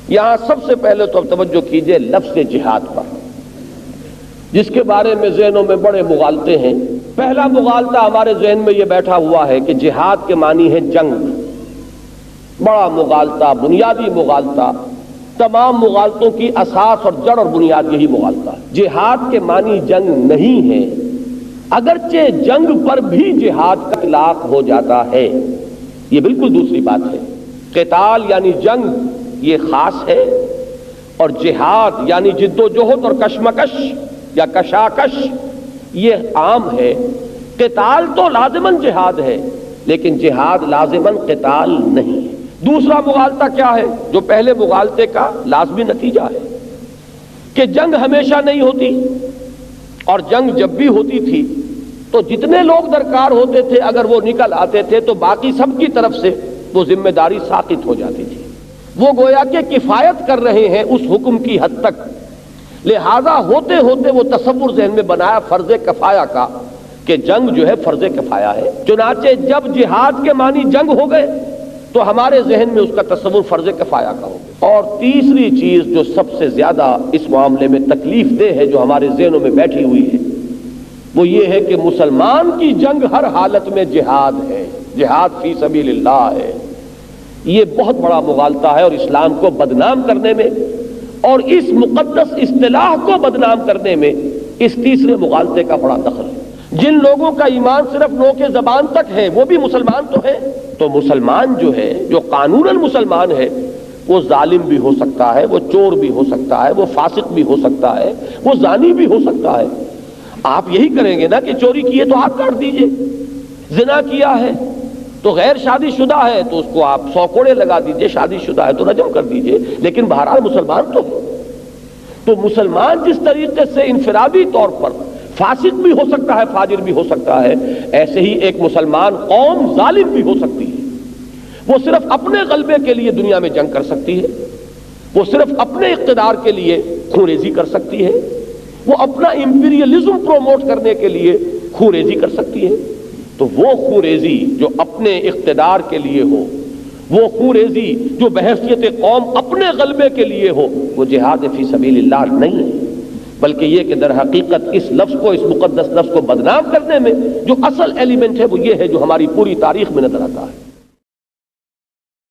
یہاں سب سے پہلے تو اب توجہ کیجئے لفظ جہاد پر، جس کے بارے میں ذہنوں میں بڑے مغالطے ہیں۔ پہلا مغالطہ ہمارے ذہن میں یہ بیٹھا ہوا ہے کہ جہاد کے معنی ہے جنگ۔ بڑا مغالطہ، بنیادی مغالطہ، تمام مغالطوں کی اساس اور جڑ اور بنیاد یہی مغالطہ ہے۔ جہاد کے معنی جنگ نہیں ہے، اگرچہ جنگ پر بھی جہاد کا اطلاق ہو جاتا ہے، یہ بالکل دوسری بات ہے۔ قتال یعنی جنگ یہ خاص ہے، اور جہاد یعنی جد و جہد اور کشمکش یا کشاکش یہ عام ہے۔ قتال تو لازماً جہاد ہے، لیکن جہاد لازماً قتال نہیں ہے۔ دوسرا مغالطہ کیا ہے جو پہلے مغالطے کا لازمی نتیجہ ہے کہ جنگ ہمیشہ نہیں ہوتی، اور جنگ جب بھی ہوتی تھی تو جتنے لوگ درکار ہوتے تھے اگر وہ نکل آتے تھے تو باقی سب کی طرف سے وہ ذمہ داری ساقط ہو جاتی تھی۔ وہ گویا کہ کفایت کر رہے ہیں اس حکم کی حد تک، لہذا ہوتے ہوتے وہ تصور ذہن میں بنایا فرض کفایہ کا کہ جنگ جو ہے فرض کفایہ ہے۔ چنانچہ جب جہاد کے معنی جنگ ہو گئے تو ہمارے ذہن میں اس کا تصور فرض کفایہ کا ہو گیا۔ اور تیسری چیز جو سب سے زیادہ اس معاملے میں تکلیف دہ ہے، جو ہمارے ذہنوں میں بیٹھی ہوئی ہے، وہ یہ ہے کہ مسلمان کی جنگ ہر حالت میں جہاد ہے، جہاد فی سبیل اللہ ہے۔ یہ بہت بڑا مغالطہ ہے، اور اسلام کو بدنام کرنے میں اور اس مقدس اصطلاح کو بدنام کرنے میں اس تیسرے مغالطے کا بڑا دخل ہے۔ جن لوگوں کا ایمان صرف نوک زبان تک ہے وہ بھی مسلمان تو ہے، تو مسلمان جو ہے، جو قانوناً مسلمان ہے، وہ ظالم بھی ہو سکتا ہے، وہ چور بھی ہو سکتا ہے، وہ فاسق بھی ہو سکتا ہے، وہ زانی بھی ہو سکتا ہے۔ آپ یہی کریں گے نا کہ چوری کیے تو ہاتھ کاٹ دیجئے، زنا کیا ہے تو غیر شادی شدہ ہے تو اس کو آپ 100 کوڑے لگا دیجئے، شادی شدہ ہے تو رجم کر دیجئے، لیکن بہرحال مسلمان تو ہے۔ تو مسلمان جس طریقے سے انفرادی طور پر فاسق بھی ہو سکتا ہے، فاجر بھی ہو سکتا ہے، ایسے ہی ایک مسلمان قوم ظالم بھی ہو سکتی ہے۔ وہ صرف اپنے غلبے کے لیے دنیا میں جنگ کر سکتی ہے، وہ صرف اپنے اقتدار کے لیے خونریزی کر سکتی ہے، وہ اپنا امپیریلزم پروموٹ کرنے کے لیے خونریزی کر سکتی ہے۔ تو وہ خونریزی جو اپنے اقتدار کے لیے ہو، وہ خونریزی جو بحیثیت قوم اپنے غلبے کے لیے ہو، وہ جہاد فی سبیل اللہ نہیں ہے، بلکہ یہ کہ در حقیقت اس لفظ کو، اس مقدس لفظ کو بدنام کرنے میں جو اصل ایلیمنٹ ہے وہ یہ ہے جو ہماری پوری تاریخ میں نظر آتا ہے۔